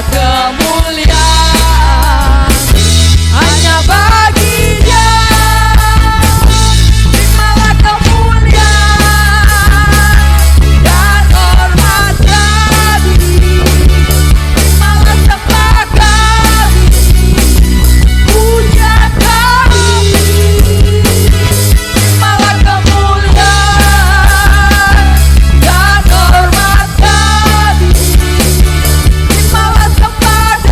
kemuliaan hanya bagi Dia. Terimalah kemuliaan dan hormat kami. Terimalah sembah kami, pujian kami. Terimalah kemuliaan dan hormat kami. Terimalah sembah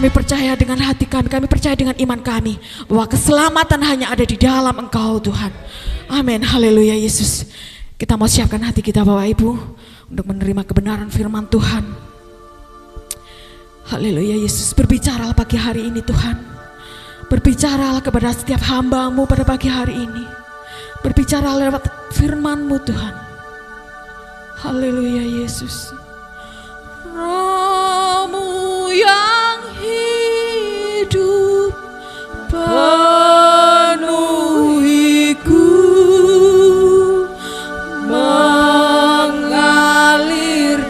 kami percaya dengan hati kami percaya dengan iman kami bahwa keselamatan hanya ada di dalam Engkau Tuhan. Amin, haleluya Yesus. Kita mau siapkan hati kita Bapak Ibu untuk menerima kebenaran firman Tuhan. Haleluya Yesus, berbicaralah pagi hari ini Tuhan. Berbicaralah kepada setiap hamba-Mu pada pagi hari ini. Berbicara lewat firman-Mu Tuhan. Haleluya Yesus. Roh-Mu yang hidup penuhiku, mengalir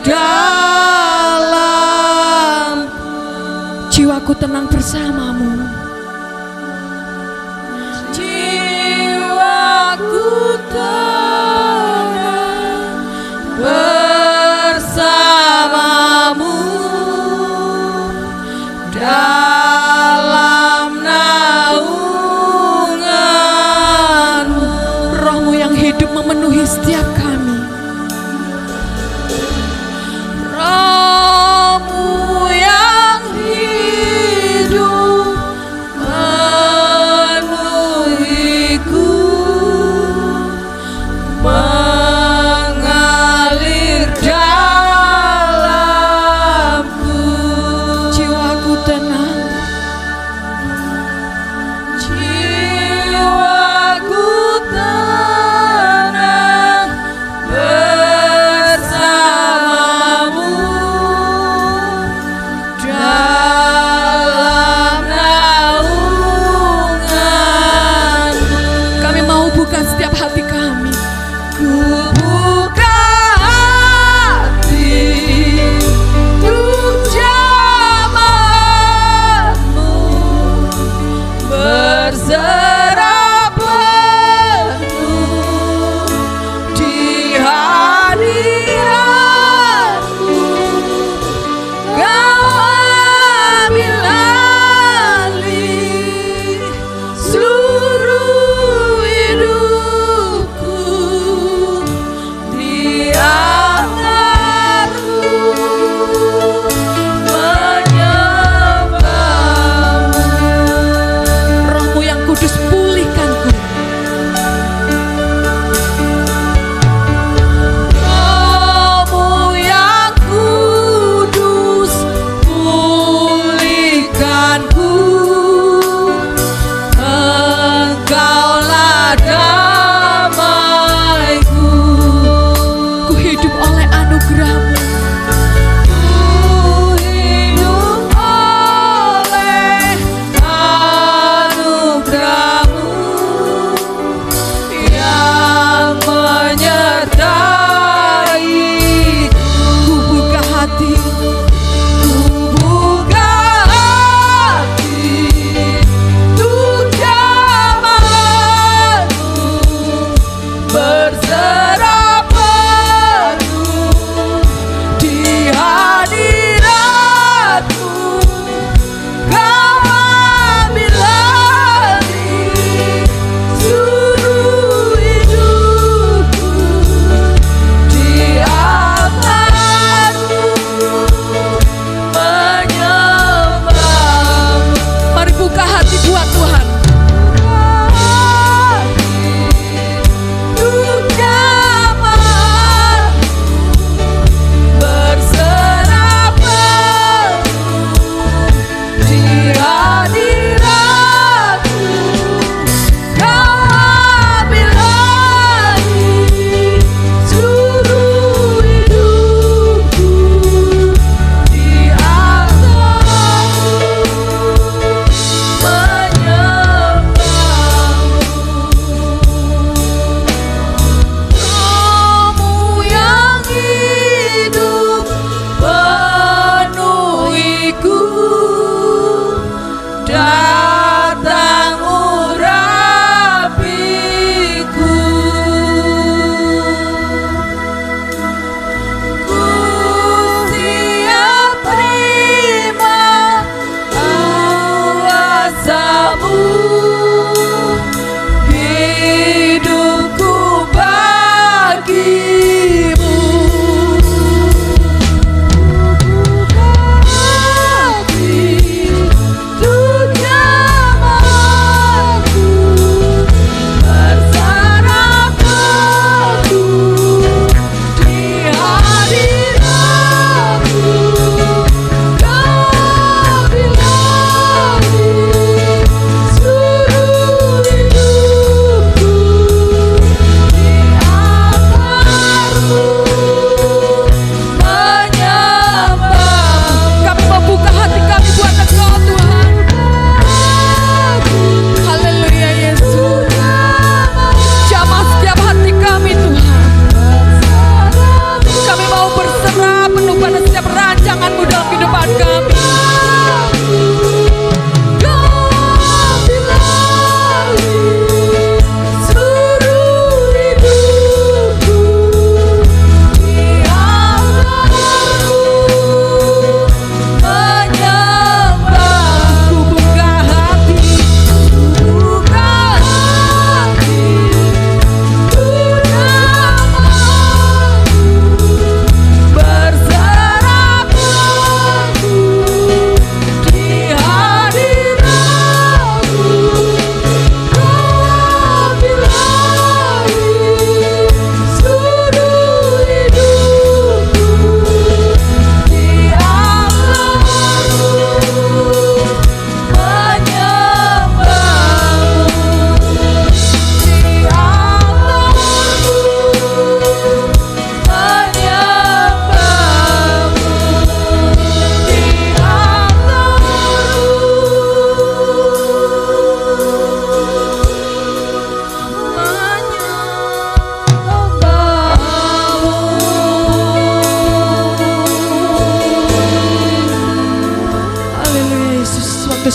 dalam jiwaku tenang bersama-Mu. Jiwaku tenang bersama-Mu dalam naungan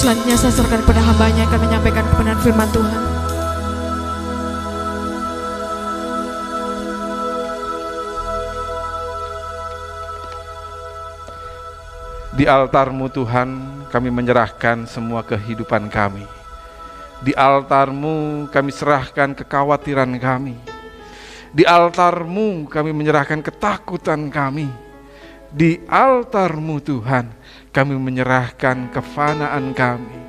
selanjutnya saya serahkan kepada hambanya yang akan menyampaikan kebenaran firman Tuhan. Di altar-Mu Tuhan, kami menyerahkan semua kehidupan kami. Di altar-Mu kami serahkan kekhawatiran kami. Di altar-Mu kami menyerahkan ketakutan kami. Di altar-Mu Tuhan, kami menyerahkan kefanaan kami.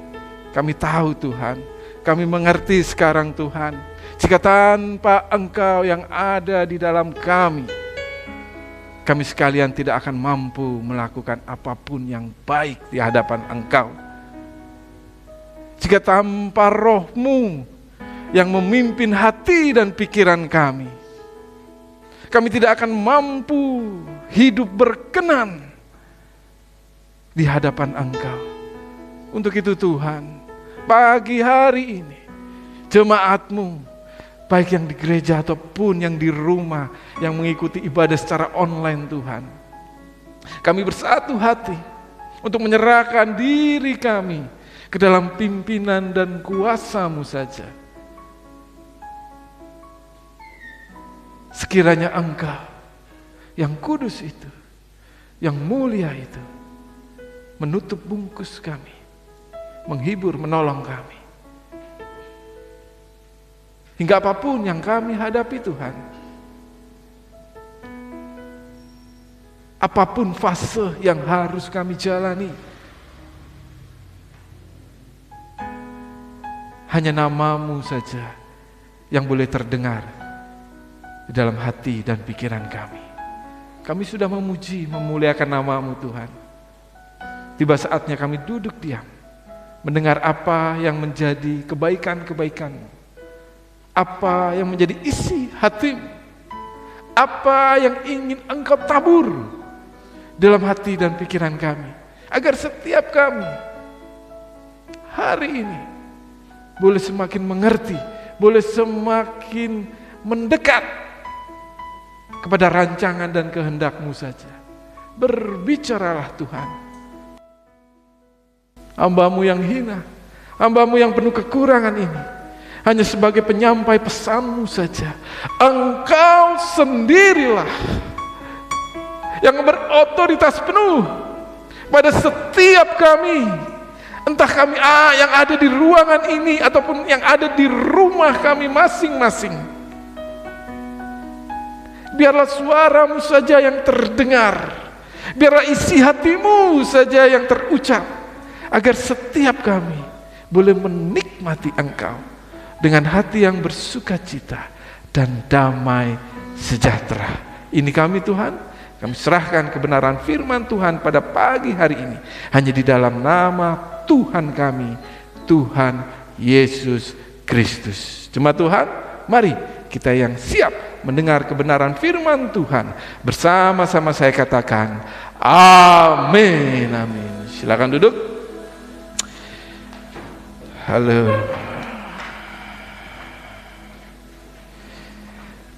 Kami tahu Tuhan, kami mengerti sekarang Tuhan, jika tanpa Engkau yang ada di dalam kami sekalian tidak akan mampu melakukan apapun yang baik di hadapan Engkau. Jika tanpa Roh-Mu yang memimpin hati dan pikiran kami tidak akan mampu hidup berkenan di hadapan Engkau. Untuk itu Tuhan, pagi hari ini jemaat-Mu, baik yang di gereja ataupun yang di rumah, yang mengikuti ibadah secara online Tuhan, kami bersatu hati untuk menyerahkan diri kami ke dalam pimpinan dan kuasa-Mu saja. Sekiranya Engkau yang kudus itu, yang mulia itu, menutup bungkus kami, menghibur, menolong kami. Hingga apapun yang kami hadapi Tuhan, apapun fase yang harus kami jalani, hanya nama-Mu saja yang boleh terdengar di dalam hati dan pikiran kami. Kami sudah memuji, memuliakan nama-Mu Tuhan. Tiba saatnya kami duduk diam, mendengar apa yang menjadi kebaikan-kebaikan-Mu, apa yang menjadi isi hati-Mu, apa yang ingin Engkau tabur dalam hati dan pikiran kami, agar setiap kami hari ini boleh semakin mengerti, boleh semakin mendekat kepada rancangan dan kehendak-Mu saja. Berbicaralah Tuhan. Hamba-Mu yang hina, hamba-Mu yang penuh kekurangan ini, hanya sebagai penyampai pesan-Mu saja. Engkau sendirilah yang berotoritas penuh pada setiap kami, entah kami yang ada di ruangan ini ataupun yang ada di rumah kami masing-masing. Biarlah suara-Mu saja yang terdengar, biarlah isi hati-Mu saja yang terucap, agar setiap kami boleh menikmati Engkau dengan hati yang bersukacita dan damai sejahtera. Ini kami Tuhan, kami serahkan kebenaran firman Tuhan pada pagi hari ini, hanya di dalam nama Tuhan kami, Tuhan Yesus Kristus. Jemaat Tuhan, mari kita yang siap mendengar kebenaran firman Tuhan, bersama-sama saya katakan amin, amin. Silakan duduk. Halo.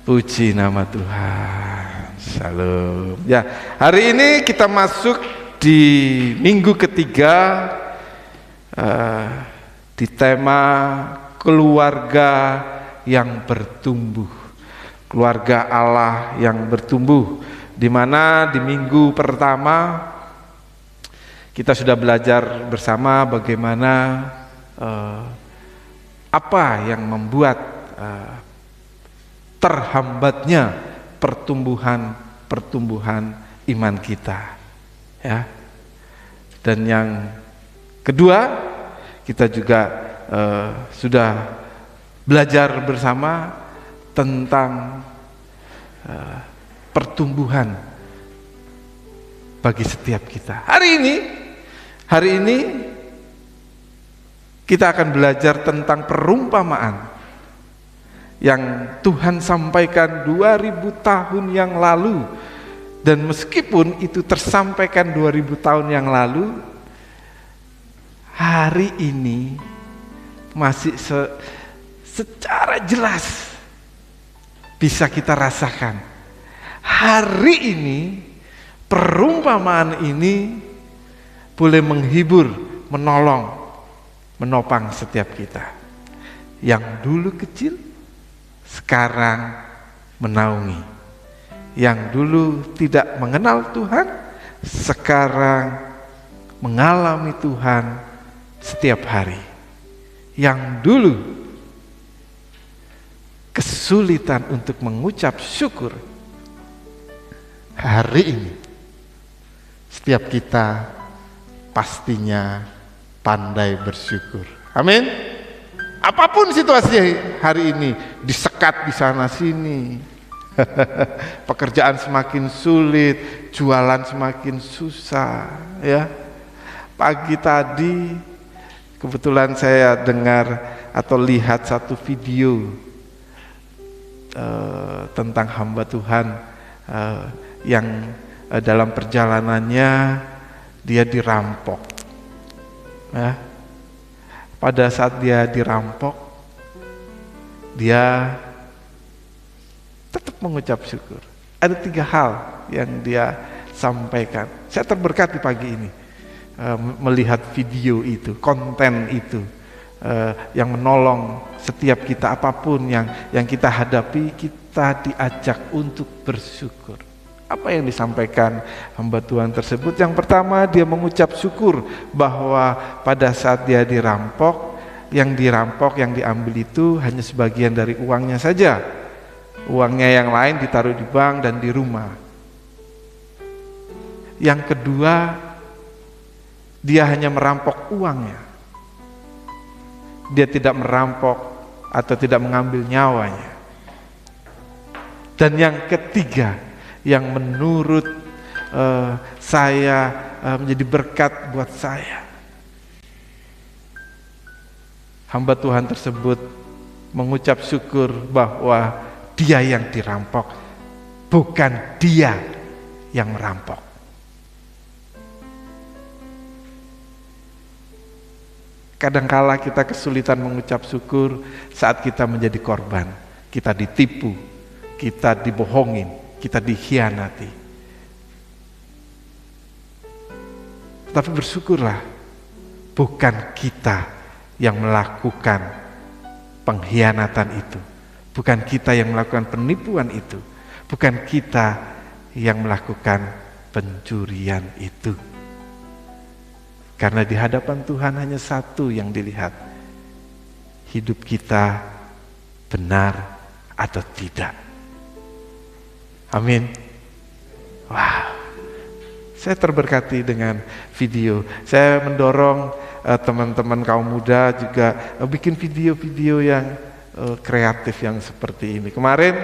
Puji nama Tuhan. Shalom. Ya, hari ini kita masuk di minggu ketiga di tema keluarga yang bertumbuh. Keluarga Allah yang bertumbuh, di mana di minggu pertama kita sudah belajar bersama bagaimana apa yang membuat terhambatnya pertumbuhan iman kita, ya. Dan yang kedua, kita juga sudah belajar bersama tentang pertumbuhan bagi setiap kita. Hari ini kita akan belajar tentang perumpamaan yang Tuhan sampaikan 2000 tahun yang lalu, dan meskipun itu tersampaikan 2000 tahun yang lalu, hari ini masih secara jelas bisa kita rasakan. Hari ini perumpamaan ini boleh menghibur, menolong menopang setiap kita. Yang dulu kecil, sekarang menaungi. Yang dulu tidak mengenal Tuhan, sekarang mengalami Tuhan setiap hari. Yang dulu kesulitan untuk mengucap syukur, hari ini setiap kita pastinya pandai bersyukur. Amin. Apapun situasi hari ini, disekat di sana sini, pekerjaan semakin sulit, jualan semakin susah, ya. Pagi tadi kebetulan saya dengar atau lihat satu video tentang hamba Tuhan yang dalam perjalanannya dia dirampok, ya. Pada saat dia dirampok, dia tetap mengucap syukur. Ada 3 hal yang dia sampaikan. Saya terberkati pagi ini melihat video itu, konten itu, yang menolong setiap kita, apapun yang kita hadapi, kita diajak untuk bersyukur. Apa yang disampaikan hamba Tuhan tersebut? Yang pertama, dia mengucap syukur bahwa pada saat dia dirampok, yang diambil itu hanya sebagian dari uangnya saja. Uangnya yang lain ditaruh di bank dan di rumah. Yang kedua, dia hanya merampok uangnya. Dia tidak merampok atau tidak mengambil nyawanya. Dan yang ketiga, yang menurut saya menjadi berkat buat saya, hamba Tuhan tersebut mengucap syukur bahwa dia yang dirampok, bukan dia yang merampok. Kadangkala kita kesulitan mengucap syukur saat kita menjadi korban, kita ditipu, kita dibohongin, kita dikhianati. Tapi bersyukurlah, bukan kita yang melakukan pengkhianatan itu, bukan kita yang melakukan penipuan itu, bukan kita yang melakukan pencurian itu. Karena di hadapan Tuhan hanya satu yang dilihat, hidup kita benar atau tidak. Amin. Wow, saya terberkati dengan video. Saya mendorong teman-teman kaum muda juga bikin video-video yang kreatif yang seperti ini. Kemarin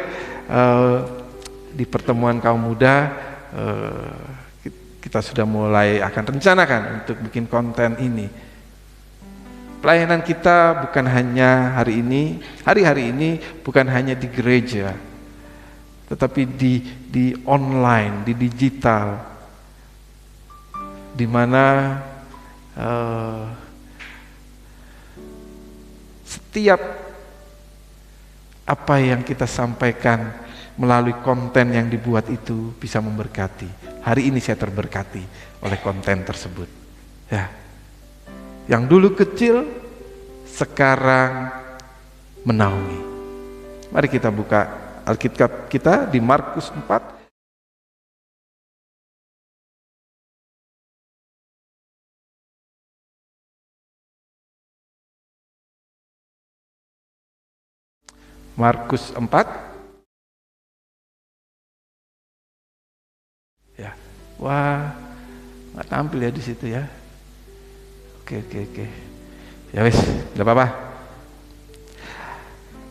di pertemuan kaum muda kita sudah mulai akan rencanakan untuk bikin konten ini. Pelayanan kita bukan hanya hari-hari ini bukan hanya di gereja, tetapi di online, di digital, di mana setiap apa yang kita sampaikan melalui konten yang dibuat itu bisa memberkati. Hari ini saya terberkati oleh konten tersebut. Ya, yang dulu kecil sekarang menaungi. Mari kita buka Alkitab kita di Markus 4. Markus 4. Ya. Wah, nggak tampil ya di situ ya. Oke. Ya wes, nggak apa-apa.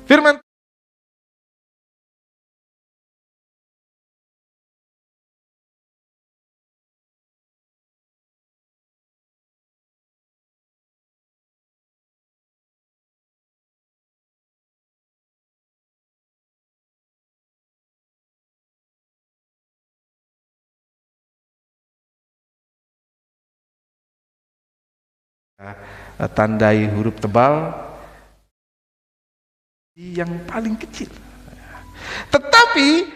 Firman tandai huruf tebal yang paling kecil. Tetapi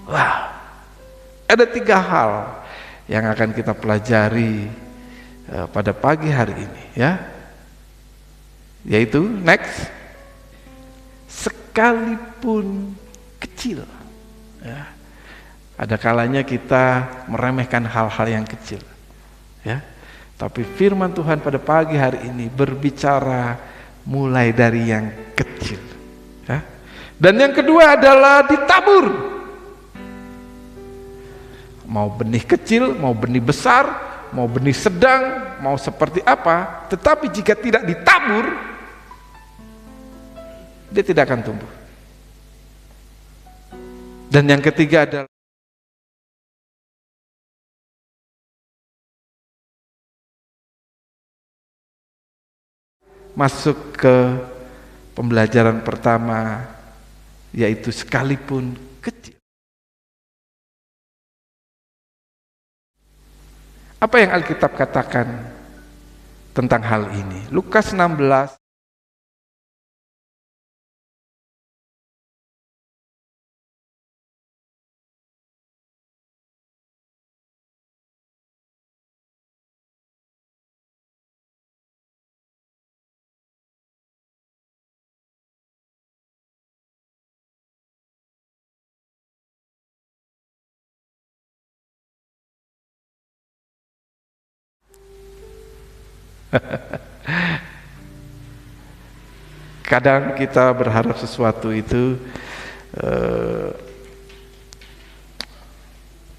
Wow. Ada 3 hal yang akan kita pelajari pada pagi hari ini, ya. Yaitu next, sekalipun kecil, ya. Ada kalanya kita meremehkan hal-hal yang kecil, ya. Tapi firman Tuhan pada pagi hari ini berbicara mulai dari yang kecil, ya. Dan yang kedua adalah ditabur. Mau benih kecil, mau benih besar, mau benih sedang, mau seperti apa, tetapi jika tidak ditabur, dia tidak akan tumbuh. Dan yang ketiga adalah masuk ke pembelajaran pertama, yaitu sekalipun kecil. Apa yang Alkitab katakan tentang hal ini? Lukas 16 kadang kita berharap sesuatu itu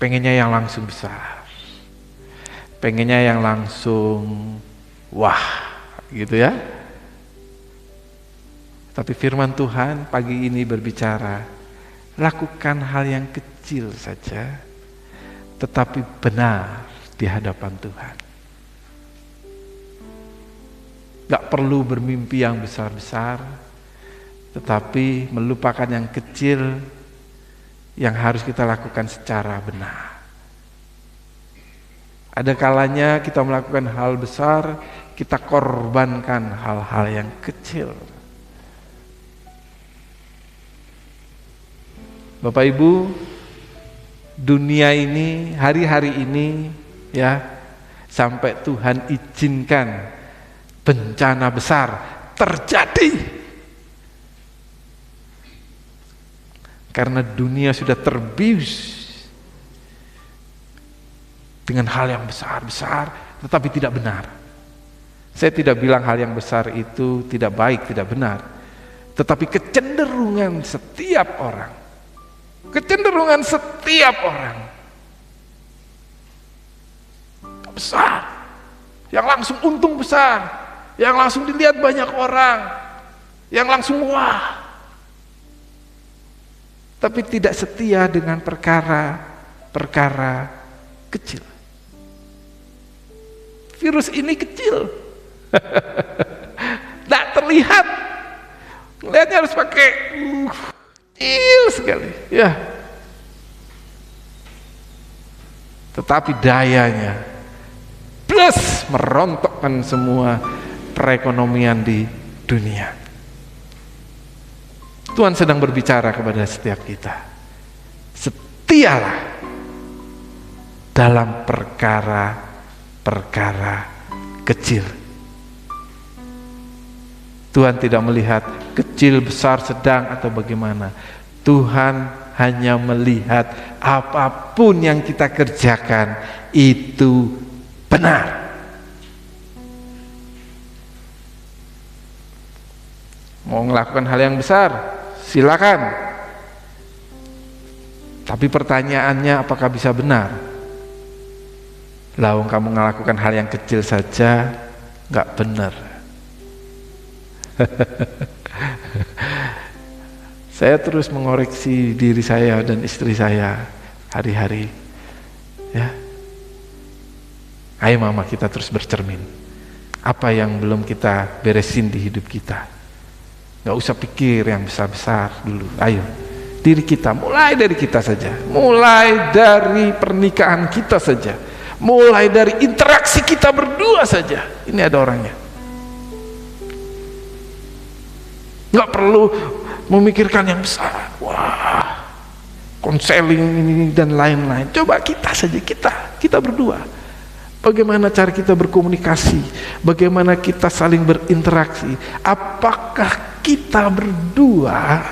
pengennya yang langsung besar, pengennya yang langsung wah gitu ya. Tapi firman Tuhan pagi ini berbicara, lakukan hal yang kecil saja tetapi benar di hadapan Tuhan. Gak perlu bermimpi yang besar-besar, tetapi melupakan yang kecil yang harus kita lakukan secara benar. Ada kalanya kita melakukan hal besar, kita korbankan hal-hal yang kecil. Bapak Ibu, dunia ini, hari-hari ini ya, sampai Tuhan izinkan bencana besar terjadi karena dunia sudah terbius dengan hal yang besar-besar tetapi tidak benar. Saya tidak bilang hal yang besar itu tidak baik, tidak benar, tetapi kecenderungan setiap orang besar, yang langsung untung besar, yang langsung dilihat banyak orang, yang langsung wah, tapi tidak setia dengan perkara-perkara kecil. Virus ini kecil, tidak terlihat, melihatnya harus pakai kecil sekali, ya. Tetapi dayanya plus merontokkan semua perekonomian di dunia. Tuhan sedang berbicara kepada setiap kita. Setialah dalam perkara-perkara kecil. Tuhan tidak melihat kecil, besar, sedang atau bagaimana. Tuhan hanya melihat apapun yang kita kerjakan itu benar. Mau melakukan hal yang besar, silakan. Tapi pertanyaannya apakah bisa benar? Lawang kamu melakukan hal yang kecil saja nggak benar. Saya terus mengoreksi diri saya dan istri saya hari-hari. Ya. Ayo mama, kita terus bercermin. Apa yang belum kita beresin di hidup kita? Gak usah pikir yang besar-besar dulu. Ayo, diri kita, mulai dari kita saja, mulai dari pernikahan kita saja, mulai dari interaksi kita berdua saja. Ini ada orangnya. Gak perlu memikirkan yang besar. Wah, konseling ini dan lain-lain. Coba kita saja, kita berdua. Bagaimana cara kita berkomunikasi? Bagaimana kita saling berinteraksi? Apakah kita berdua,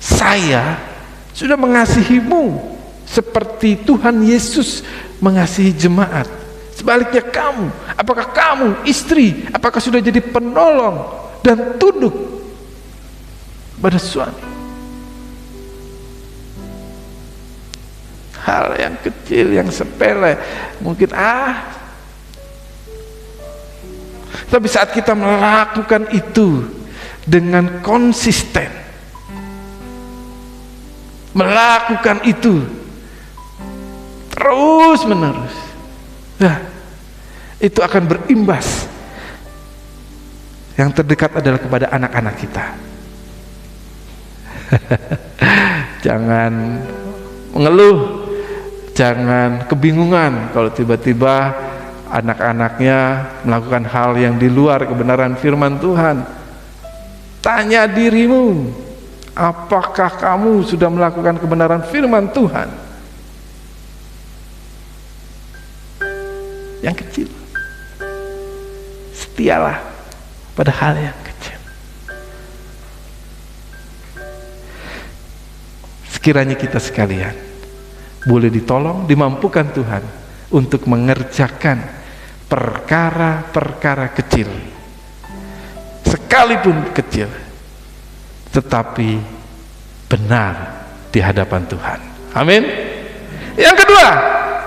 saya sudah mengasihimu seperti Tuhan Yesus mengasihi jemaat? Sebaliknya kamu, apakah kamu istri, apakah sudah jadi penolong dan tunduk pada suami? Hal yang kecil, yang sepele, mungkin tapi saat kita melakukan itu dengan konsisten, melakukan itu terus menerus, nah, itu akan berimbas. Yang terdekat adalah kepada anak-anak kita. Jangan mengeluh, jangan kebingungan kalau tiba-tiba anak-anaknya melakukan hal yang di luar kebenaran firman Tuhan. Tanya dirimu, apakah kamu sudah melakukan kebenaran firman Tuhan? Yang kecil, setialah pada hal yang kecil. Sekiranya kita sekalian boleh ditolong, dimampukan Tuhan untuk mengerjakan perkara-perkara kecil, sekalipun kecil, tetapi benar di hadapan Tuhan. Amin. Yang kedua,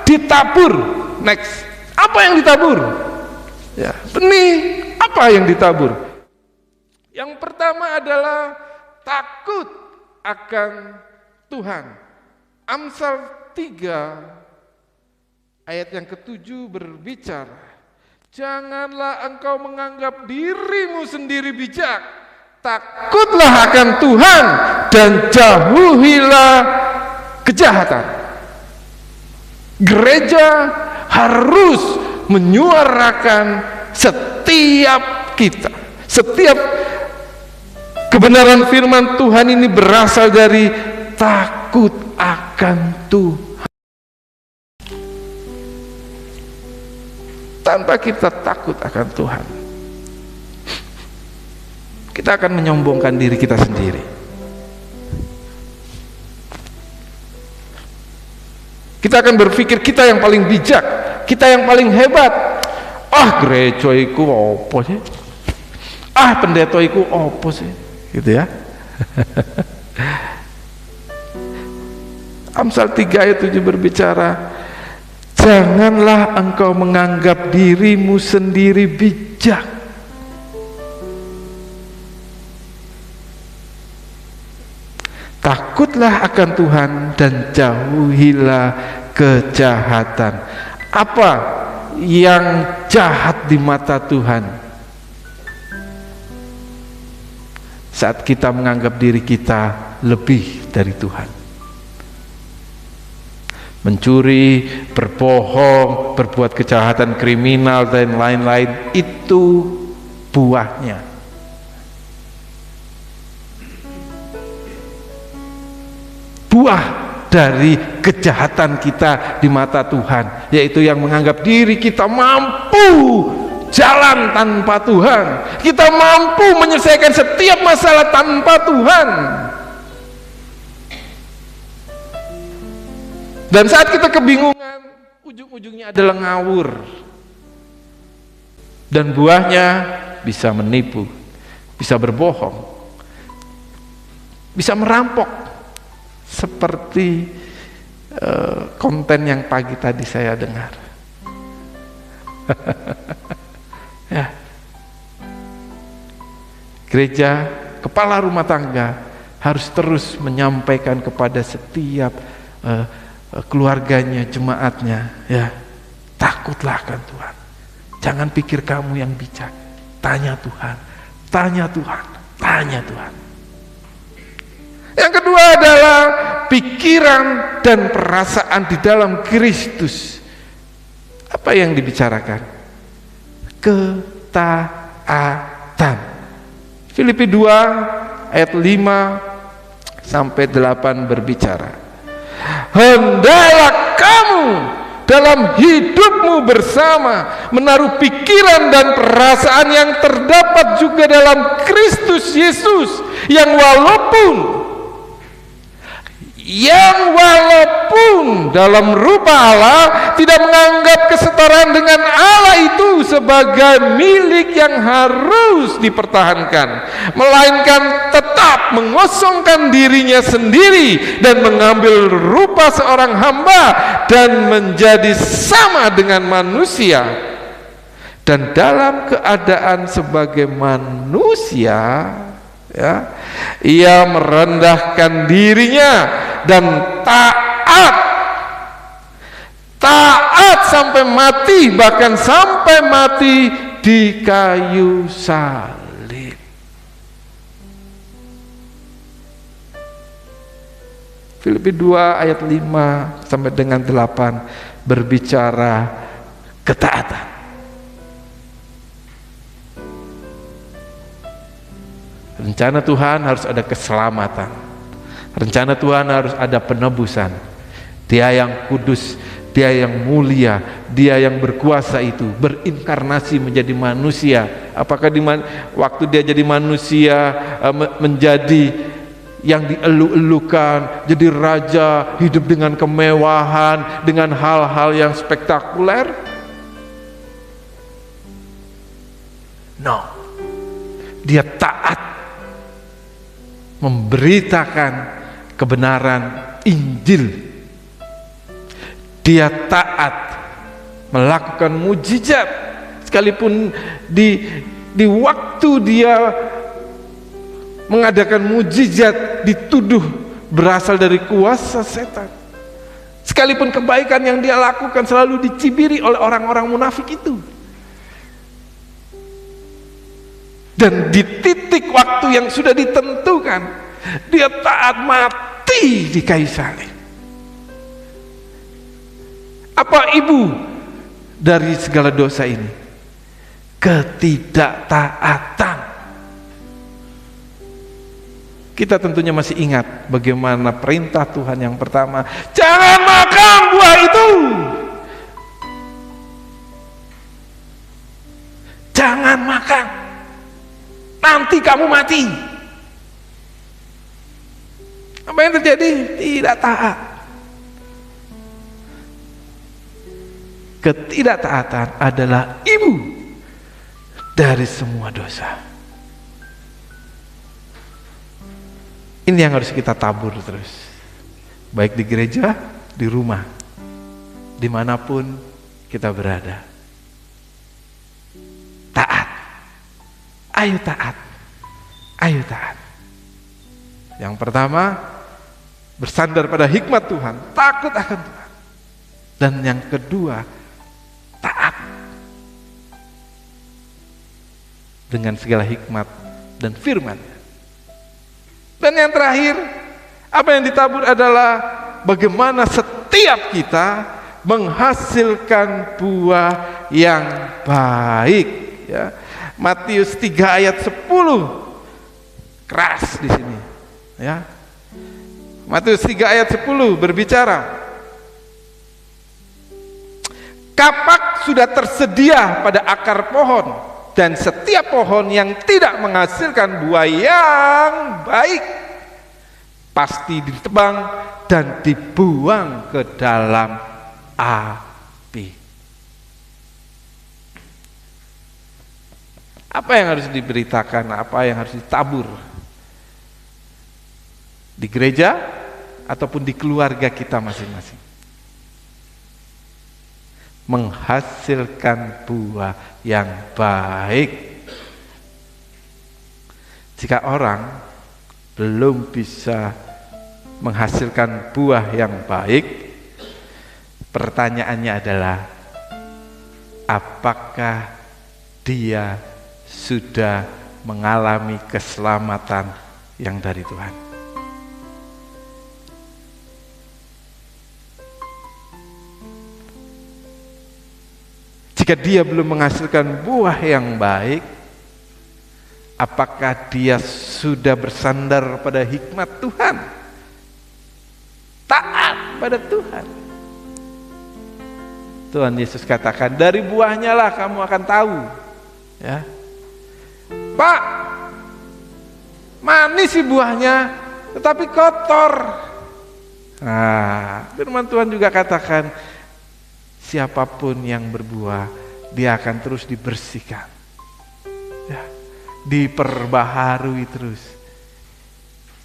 ditabur. Next, apa yang ditabur? Ya, benih. Apa yang ditabur? Yang pertama adalah takut akan Tuhan. Amsal 3 ayat yang ke-7 berbicara, janganlah engkau menganggap dirimu sendiri bijak, takutlah akan Tuhan dan jauhilah kejahatan. Gereja harus menyuarakan setiap kita, setiap kebenaran firman Tuhan ini berasal dari takut akan Tuhan. Tanpa kita takut akan Tuhan, kita akan menyombongkan diri kita sendiri. Kita akan berpikir kita yang paling bijak, kita yang paling hebat. Gereja iku opo sih? Pendeta iku opo sih? Gitu ya. Amsal 3 ayat 7 berbicara, janganlah engkau menganggap dirimu sendiri bijak. Takutlah akan Tuhan dan jauhilah kejahatan. Apa yang jahat di mata Tuhan? Saat kita menganggap diri kita lebih dari Tuhan. Mencuri, berbohong, berbuat kejahatan kriminal dan lain-lain, itu buahnya. Buah dari kejahatan kita di mata Tuhan, yaitu yang menganggap diri kita mampu jalan tanpa Tuhan, kita mampu menyelesaikan setiap masalah tanpa Tuhan. Dan saat kita kebingungan, ujung-ujungnya adalah ngawur. Dan buahnya bisa menipu, bisa berbohong, bisa merampok. Seperti konten yang pagi tadi saya dengar. Ya. Gereja, kepala rumah tangga harus terus menyampaikan kepada setiap keluarganya, jemaatnya, ya, takutlah akan Tuhan. Jangan pikir kamu yang bijak. Tanya Tuhan, tanya Tuhan, tanya Tuhan. Yang kedua adalah pikiran dan perasaan di dalam Kristus. Apa yang dibicarakan? Ketaatan. Filipi 2 ayat 5 sampai 8 berbicara, hendaklah kamu dalam hidupmu bersama menaruh pikiran dan perasaan yang terdapat juga dalam Kristus Yesus, yang walaupun dalam rupa Allah tidak menganggap kesetaraan dengan Allah itu sebagai milik yang harus dipertahankan, melainkan tetap mengosongkan dirinya sendiri dan mengambil rupa seorang hamba dan menjadi sama dengan manusia, dan dalam keadaan sebagai manusia, ya, ia merendahkan dirinya dan taat sampai mati, bahkan sampai mati di kayu salib. Filipi 2 ayat 5 sampai dengan 8 berbicara ketaatan. Rencana Tuhan harus ada keselamatan. Rencana Tuhan harus ada penebusan. Dia yang kudus, Dia yang mulia, Dia yang berkuasa itu berinkarnasi menjadi manusia. Apakah waktu Dia jadi manusia menjadi yang dielu-elukan, jadi raja, hidup dengan kemewahan, dengan hal-hal yang spektakuler? No. Dia taat memberitakan kebenaran Injil. Dia taat melakukan mujizat, sekalipun di waktu dia mengadakan mujizat dituduh berasal dari kuasa setan. Sekalipun kebaikan yang dia lakukan selalu dicibiri oleh orang-orang munafik itu. Dan di titik waktu yang sudah ditentukan, dia taat mati di kayu salib. Apa ibu dari segala dosa ini? Ketidaktaatan. Kita tentunya masih ingat bagaimana perintah Tuhan yang pertama, jangan makan buah itu. Jangan makan, nanti kamu mati. Apa yang terjadi? Tidak taat. Ketidaktaatan adalah ibu dari semua dosa. Ini yang harus kita tabur terus, baik di gereja, di rumah, dimanapun kita berada. Taat. Ayo taat. Ayo taat. Yang pertama, bersandar pada hikmat Tuhan, takut akan Tuhan. Dan yang kedua, taat dengan segala hikmat dan firman. Dan yang terakhir, apa yang ditabur adalah bagaimana setiap kita menghasilkan buah yang baik, ya. Matius 3 ayat 10 keras di sini, ya. Matius 3 ayat 10 berbicara, kapak sudah tersedia pada akar pohon, dan setiap pohon yang tidak menghasilkan buah yang baik pasti ditebang dan dibuang ke dalam api. Apa yang harus diberitakan, apa yang harus ditabur di gereja ataupun di keluarga kita masing-masing? Menghasilkan buah yang baik. Jika orang belum bisa menghasilkan buah yang baik, pertanyaannya adalah apakah dia sudah mengalami keselamatan yang dari Tuhan? Jika dia belum menghasilkan buah yang baik, Apakah dia sudah bersandar pada hikmat Tuhan? Taat pada Tuhan. Tuhan Yesus katakan, dari buahnya lah kamu akan tahu. Ya, Pak, manis sih buahnya, tetapi kotor. Nah, firman Tuhan juga katakan, siapapun yang berbuah, dia akan terus dibersihkan, ya, diperbaharui terus.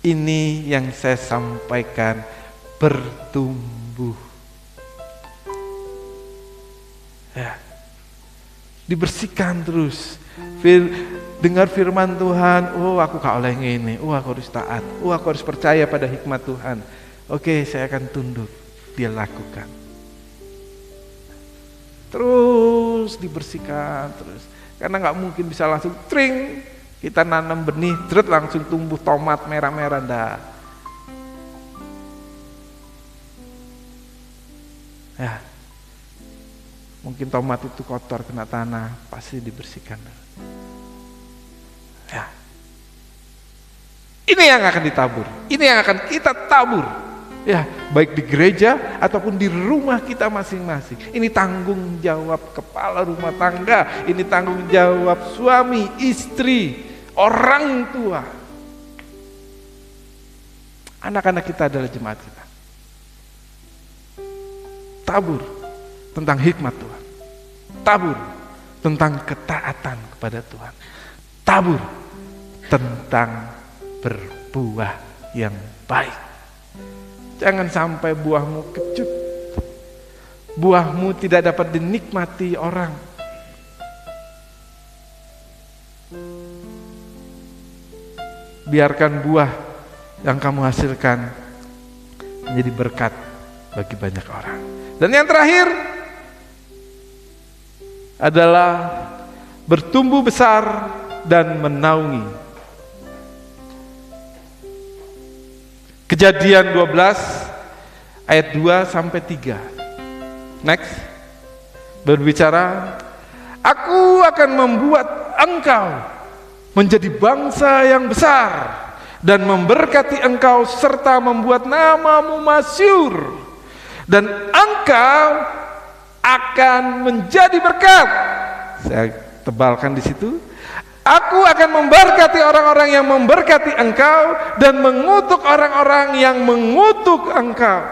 Ini yang saya sampaikan, bertumbuh, ya, dibersihkan terus. Dengar firman Tuhan, oh aku gak oleh ngene, oh aku harus taat, oh aku harus percaya pada hikmat Tuhan. Oke, saya akan tunduk, dia lakukan. Terus dibersihkan terus, karena nggak mungkin bisa langsung tring kita nanam benih terus langsung tumbuh tomat merah-merah, ndak. Ya, mungkin tomat itu kotor kena tanah, pasti dibersihkan. Ya, ini yang akan ditabur, ini yang akan kita tabur. Ya, baik di gereja ataupun di rumah kita masing-masing. Ini tanggung jawab kepala rumah tangga, ini tanggung jawab suami, istri, orang tua. Anak-anak kita adalah jemaat kita. Tabur tentang hikmat Tuhan. Tabur tentang ketaatan kepada Tuhan. Tabur tentang berbuah yang baik. Jangan sampai buahmu kecut, buahmu tidak dapat dinikmati orang. Biarkan buah yang kamu hasilkan menjadi berkat bagi banyak orang. Dan yang terakhir adalah bertumbuh besar dan menaungi. Kejadian 12 ayat 2 sampai 3. Next. Berbicara, aku akan membuat engkau menjadi bangsa yang besar dan memberkati engkau serta membuat namamu masyhur, dan engkau akan menjadi berkat. Saya tebalkan di situ. Aku akan memberkati orang-orang yang memberkati engkau dan mengutuk orang-orang yang mengutuk engkau.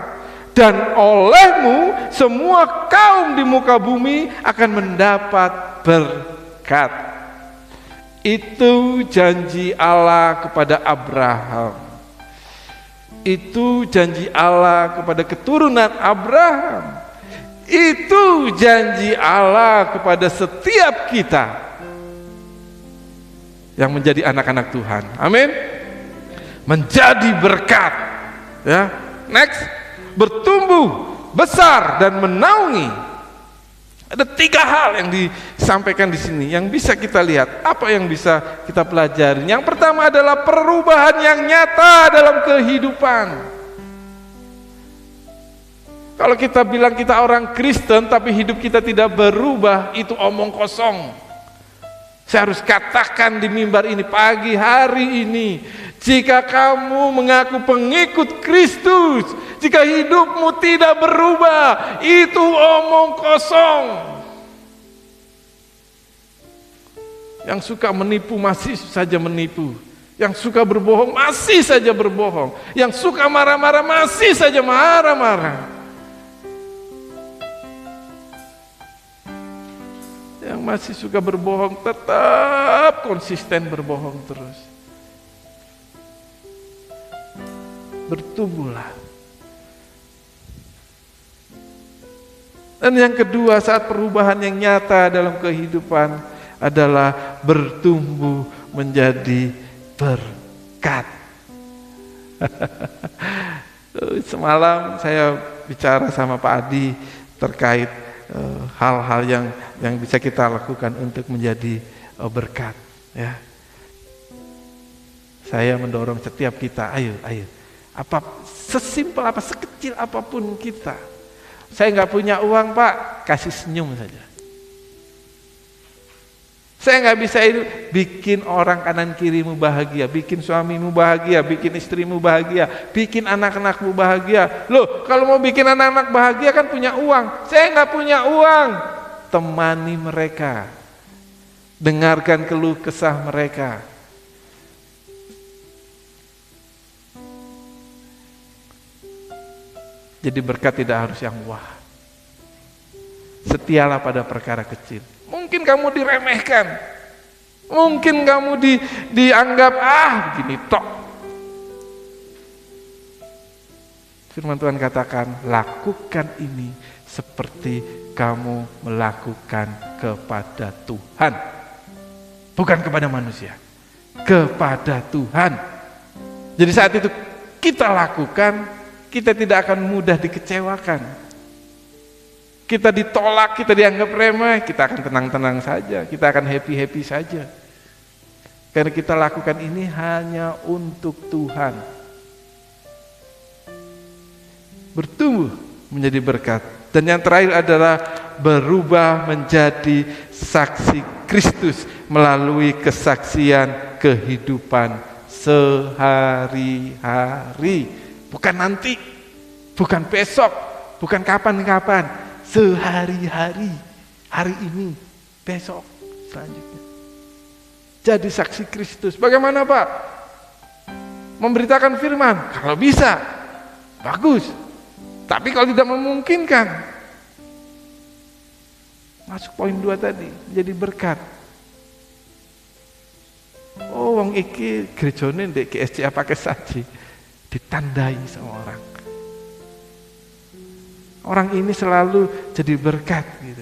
Dan olehmu semua kaum di muka bumi akan mendapat berkat. Itu janji Allah kepada Abraham. Itu janji Allah kepada keturunan Abraham. Itu janji Allah kepada setiap kita yang menjadi anak-anak Tuhan. Amin. Menjadi berkat. Ya. Next, bertumbuh besar dan menaungi. Ada 3 hal yang disampaikan di sini yang bisa kita lihat, apa yang bisa kita pelajari. Yang pertama adalah perubahan yang nyata dalam kehidupan. Kalau kita bilang kita orang Kristen tapi hidup kita tidak berubah, itu omong kosong. Saya harus katakan di mimbar ini pagi hari ini, jika kamu mengaku pengikut Kristus, jika hidupmu tidak berubah, itu omong kosong. Yang suka menipu masih saja menipu, yang suka berbohong masih saja berbohong, yang suka marah-marah masih saja marah-marah. Yang masih suka berbohong tetap konsisten berbohong terus. Bertumbuhlah. Dan yang kedua, saat perubahan yang nyata dalam kehidupan adalah bertumbuh menjadi berkat. Semalam saya bicara sama Pak Adi terkait hal-hal yang bisa kita lakukan untuk menjadi berkat, ya. Saya mendorong setiap kita, ayo, apa sesimpel apa sekecil apapun kita. Saya nggak punya uang Pak, kasih senyum saja. Saya nggak bisa itu bikin orang kanan kirimu bahagia, bikin suamimu bahagia, bikin istrimu bahagia, bikin anak-anakmu bahagia. Loh, kalau mau bikin anak-anak bahagia kan punya uang. Saya nggak punya uang. Temani mereka, dengarkan keluh kesah mereka. Jadi berkat tidak harus yang wah. Setialah pada perkara kecil. Mungkin kamu diremehkan, mungkin kamu dianggap begini tok. Firman Tuhan katakan, lakukan ini seperti kamu melakukan kepada Tuhan, bukan kepada manusia, kepada Tuhan. Jadi saat itu kita lakukan, kita tidak akan mudah dikecewakan. Kita ditolak, kita dianggap remeh, kita akan tenang-tenang saja, kita akan happy-happy saja. Karena kita lakukan ini hanya untuk Tuhan. Bertumbuh menjadi berkat. Dan yang terakhir adalah berubah menjadi saksi Kristus melalui kesaksian kehidupan sehari-hari. Bukan nanti, bukan besok, bukan kapan-kapan. Sehari-hari, hari ini, besok, selanjutnya. Jadi saksi Kristus. Bagaimana Pak? Memberitakan firman, kalau bisa, bagus. Tapi kalau tidak memungkinkan, masuk poin 2 tadi, jadi berkat. Oh, wong iki gerejane ndek GSCA pakai saji, ditandai sama orang. Orang ini selalu jadi berkat gitu.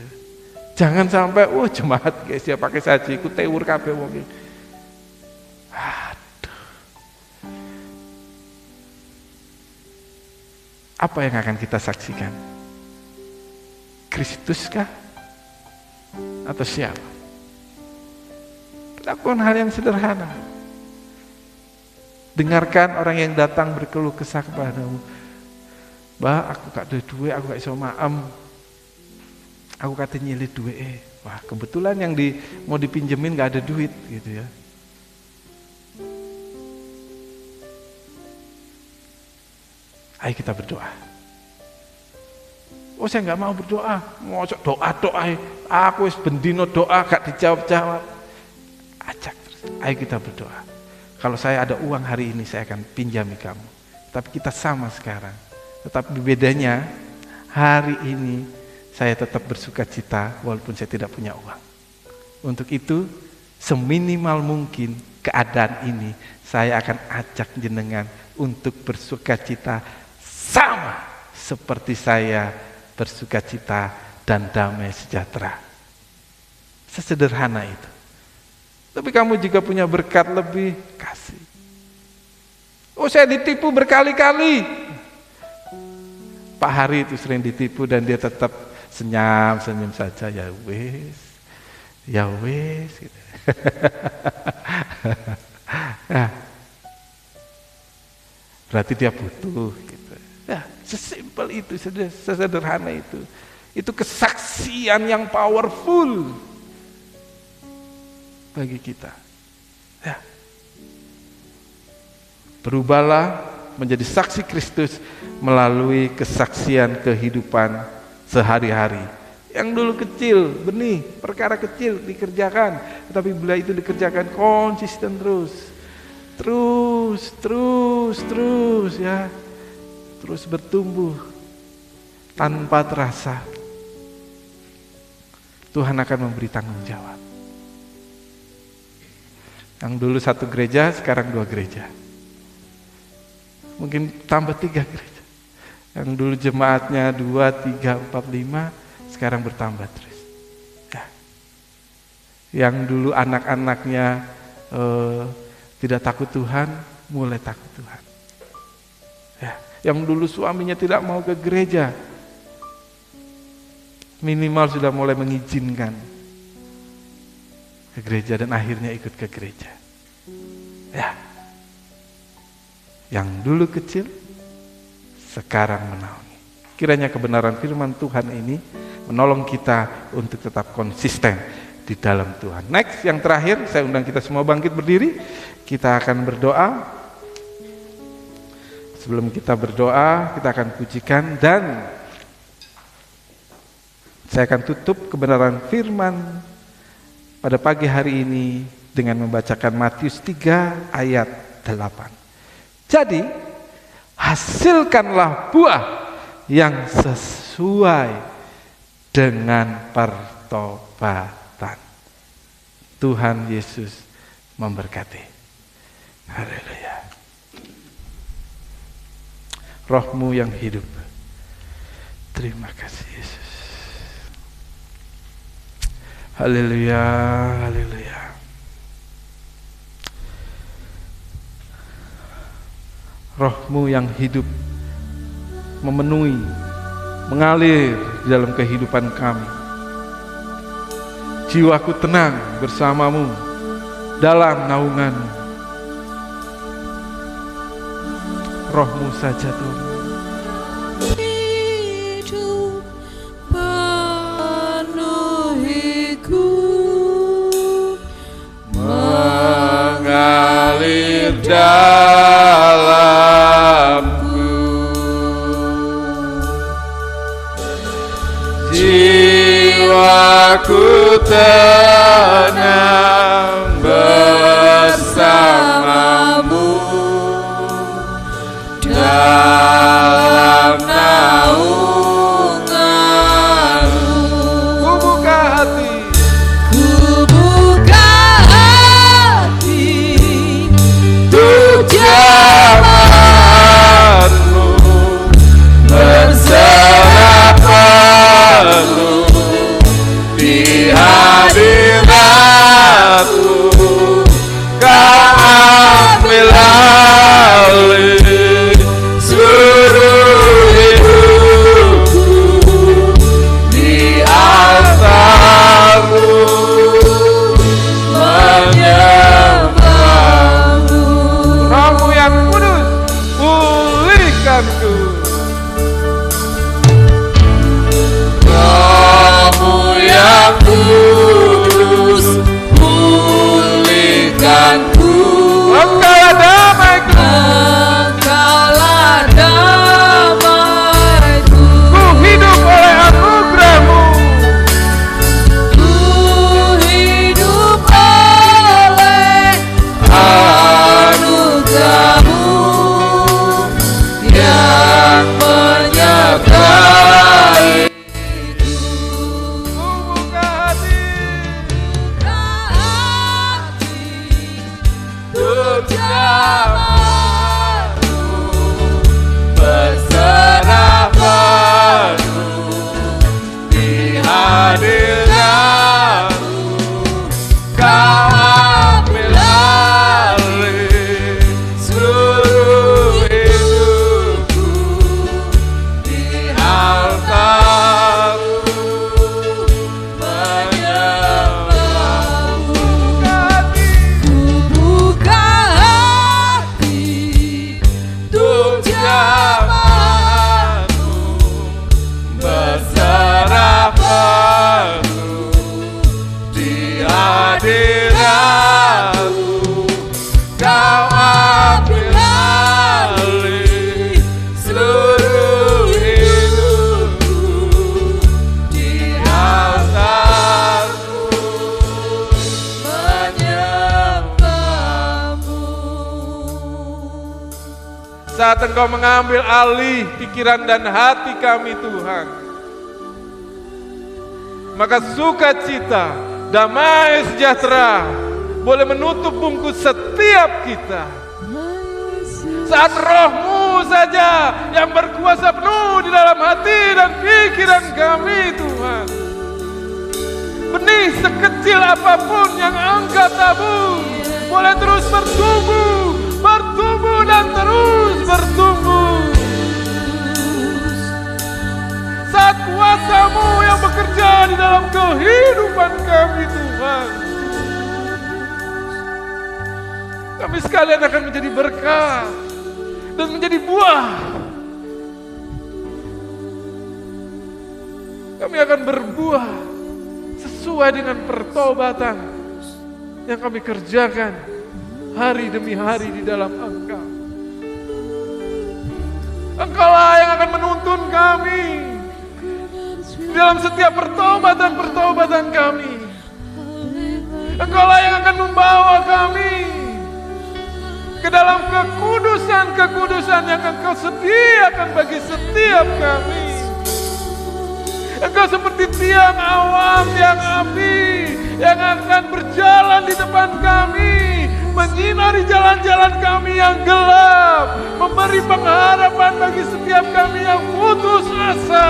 Jangan sampai jemaat guys ya pakai saji ku tewur kabeh wong iki. Aduh. Apa yang akan kita saksikan? Kristus kah? Atau siapa? Lakukan hal yang sederhana. Dengarkan orang yang datang berkeluh kesah kepadamu. Mbak, aku gak ada duit, aku gak iso maem. Aku kata nyilih duit. Wah, kebetulan yang mau dipinjemin gak ada duit gitu ya. Ayo kita berdoa. Oh, saya gak mau berdoa. Mau doa. Aku wis bendino doa gak dijawab-jawab. Ajak terus. Ayo kita berdoa. Kalau saya ada uang hari ini saya akan pinjami kamu. Tapi kita sama sekarang. Tetapi bedanya hari ini saya tetap bersuka cita walaupun saya tidak punya uang. Untuk itu seminimal mungkin keadaan ini saya akan ajak jenengan untuk bersuka cita sama seperti saya bersuka cita dan damai sejahtera. Sesederhana itu. Tapi kamu juga punya berkat lebih, kasih. Oh, saya ditipu berkali-kali. Pak Hari itu sering ditipu dan dia tetap senyum saja, ya wes gitu. Nah, berarti dia butuh gitu. Nah, sesimpel itu, sesederhana itu. Itu kesaksian yang powerful bagi kita. Ya. Berubahlah menjadi saksi Kristus melalui kesaksian kehidupan sehari-hari. Yang dulu kecil, benih, perkara kecil dikerjakan, tetapi bila itu dikerjakan konsisten terus ya, terus bertumbuh tanpa terasa, Tuhan akan memberi tanggung jawab. Yang dulu 1 gereja, sekarang 2 gereja. Mungkin tambah 3 gereja. Yang dulu jemaatnya 2, 3, 4, 5, sekarang bertambah terus. Ya. Yang dulu anak-anaknya tidak takut Tuhan, mulai takut Tuhan. Ya. Yang dulu suaminya tidak mau ke gereja, minimal sudah mulai mengizinkan ke gereja dan akhirnya ikut ke gereja. Ya. Yang dulu kecil, sekarang menaungi. Kiranya kebenaran firman Tuhan ini menolong kita untuk tetap konsisten di dalam Tuhan. Next, yang terakhir, saya undang kita semua bangkit berdiri. Kita akan berdoa. Sebelum kita berdoa, kita akan pujikan dan saya akan tutup kebenaran firman pada pagi hari ini dengan membacakan Matius 3 ayat 8. Jadi, hasilkanlah buah yang sesuai dengan pertobatan. Tuhan Yesus memberkati. Haleluya. Roh-Mu yang hidup. Terima kasih Yesus. Haleluya, haleluya. Roh-Mu yang hidup memenuhi, mengalir di dalam kehidupan kami. Jiwaku tenang bersama-Mu dalam naungan-Mu. Roh-Mu saja Tuhan. Hidup penuhiku, Mengalir dalamku, jiwaku tenang bersama-Mu dalam naungan-Mu. Ku buka hati, ku buka hati untuk jalan-Mu, berserah penuh di hadirat-Mu. Kau ambil alih seluruh hidupku di altar-Mu, menyembah-Mu. Roh-Mu yang kudus, pulihkanku. Roh-Mu yang kudus, pulihkanku. Engkaulah damaiku, Engkaulah damaiku, ku hidup oleh anugerah-Mu. ku hidup oleh anugerah-Mu yang menyertai. Ku buka hati untuk jalan-Mu, berserah penuh di hadirat-Mu. Kau ambil alih seluruh hidupku di altar-Mu, menyembah-Mu. Ku buka hati Untuk jalan-Mu, berserah penuh di hadirat-Mu. Kau ambil alih seluruh hidupku di altar-Mu, menyembah-Mu. saat Engkau mengambil alih pikiran dan hati kami Tuhan, maka sukacita, damai sejahtera boleh menutup bungkus setiap kita. Saat Roh-Mu saja yang berkuasa penuh di dalam hati dan pikiran kami Tuhan. Benih sekecil apapun yang Engkau tabur boleh terus bertumbuh, bertumbuh dan terus bertumbuh. Saat kuasa-Mu yang bekerja di dalam kehidupan kami Tuhan, kami sekalian akan menjadi berkat dan menjadi buah. Kami akan berbuah sesuai dengan pertobatan yang kami kerjakan hari demi hari di dalam Engkau. Engkaulah yang akan menuntun kami di dalam setiap pertobatan kami. Engkaulah yang akan membawa kami ke dalam kekudusan yang Engkau sediakan bagi setiap kami. Engkau seperti tiang awan, tiang api yang akan berjalan di depan kami, menyinari jalan-jalan kami yang gelap, memberi pengharapan bagi setiap kami yang putus asa.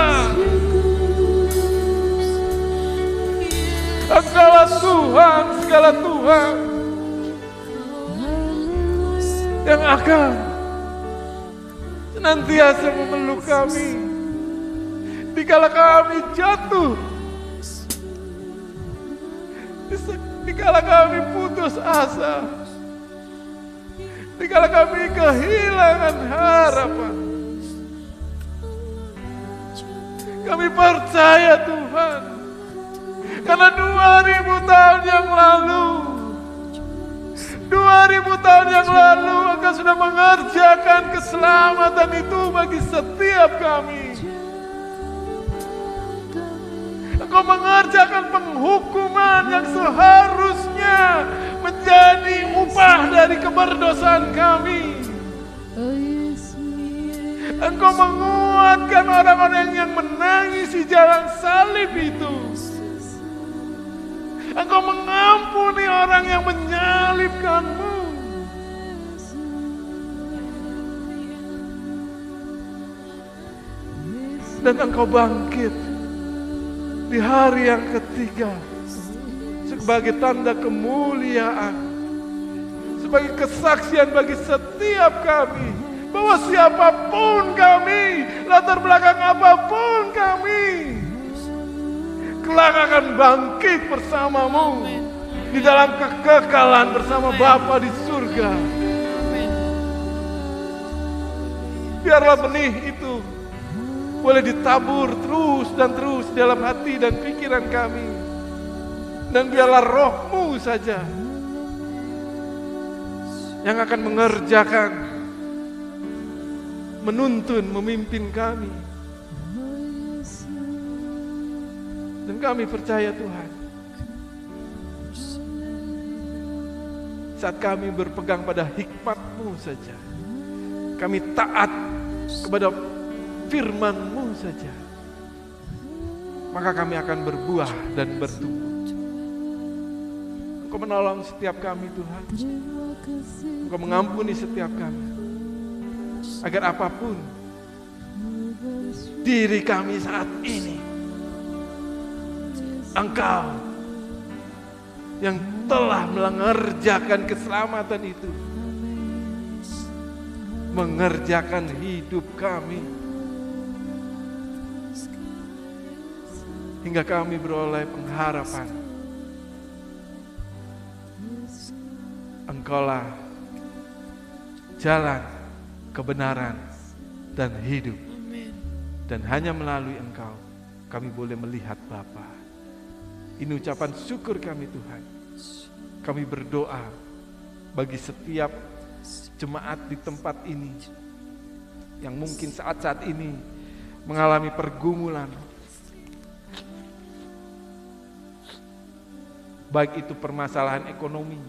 Engkaulah Tuhan, segala Tuhan yang akan senantiasa memeluk kami dikala kami jatuh, dikala kami putus asa, dikala kami kehilangan harapan. Kami percaya Tuhan, karena 2000 tahun yang lalu 2000 tahun yang lalu Engkau sudah mengerjakan keselamatan itu bagi setiap kami. Engkau mengerjakan penghukuman yang seharusnya menjadi upah dari keberdosaan kami. Engkau menguatkan orang-orang yang menangis di jalan salib itu. Engkau mengampuni orang yang menyalibkan-Mu. Dan Engkau bangkit di hari yang ketiga sebagai tanda kemuliaan, sebagai kesaksian bagi setiap kami bahwa siapapun kami, latar belakang apapun kami, kelak akan bangkit bersama-Mu di dalam kekekalan bersama Bapa di surga. Biarlah benih itu boleh ditabur terus dan terus dalam hati dan pikiran kami. Dan biarlah Roh-Mu saja yang akan mengerjakan, menuntun, memimpin kami. Dan kami percaya Tuhan, saat kami berpegang pada hikmat-Mu saja, kami taat kepada firman-Mu saja, maka kami akan berbuah dan bertumbuh. Engkau menolong setiap kami Tuhan, Engkau mengampuni setiap kami, agar apapun diri kami saat ini, Engkau yang telah mengerjakan keselamatan itu mengerjakan hidup kami hingga kami beroleh pengharapan. Engkaulah jalan, kebenaran, dan hidup. Dan hanya melalui Engkau kami boleh melihat Bapa. Ini ucapan syukur kami Tuhan. Kami berdoa bagi setiap jemaat di tempat ini yang mungkin saat-saat ini mengalami pergumulan, baik itu permasalahan ekonomi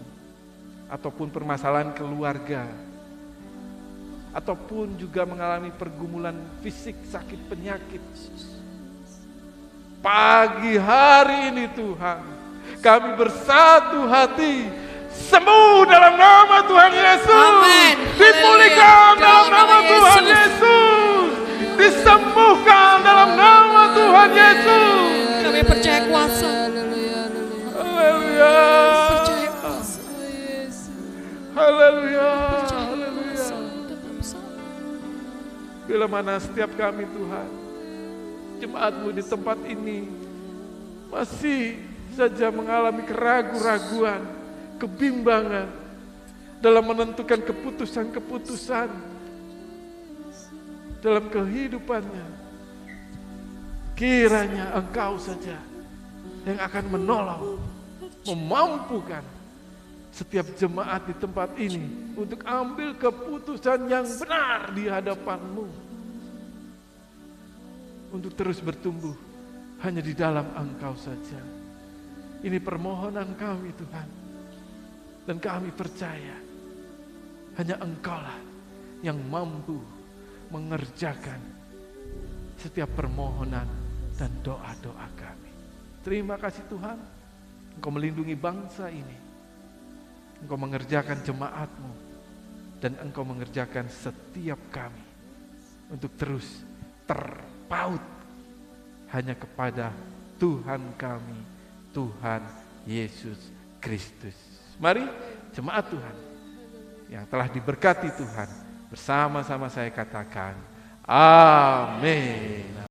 ataupun permasalahan keluarga, ataupun juga mengalami pergumulan fisik, sakit, penyakit. Pagi hari ini Tuhan, kami bersatu hati, sembuh dalam nama Tuhan Yesus. Amin. Dipulihkan dalam Dalam nama nama Tuhan Yesus. Yesus. Disembuhkan dalam nama Tuhan Yesus. Kami percaya kuasa. Haleluya. Percaya kuasa. Haleluya. Percaya Haleluya. kuasa. Tetap sama. Bila mana setiap kami Tuhan, jemaat-Mu di tempat ini masih saja mengalami keraguan-raguan, kebimbangan dalam menentukan keputusan-keputusan dalam kehidupannya. Kiranya Engkau saja yang akan menolong, memampukan setiap jemaat di tempat ini untuk ambil keputusan yang benar di hadapan-Mu, untuk terus bertumbuh hanya di dalam Engkau saja. Ini permohonan kami Tuhan, dan kami percaya hanya Engkaulah yang mampu mengerjakan setiap permohonan dan doa-doa kami. Terima kasih Tuhan, Engkau melindungi bangsa ini, Engkau mengerjakan jemaat-Mu, dan Engkau mengerjakan setiap kami untuk terus terpaut hanya kepada Tuhan kami, Tuhan Yesus Kristus. Mari jemaat Tuhan yang telah diberkati Tuhan, bersama-sama saya katakan, amin.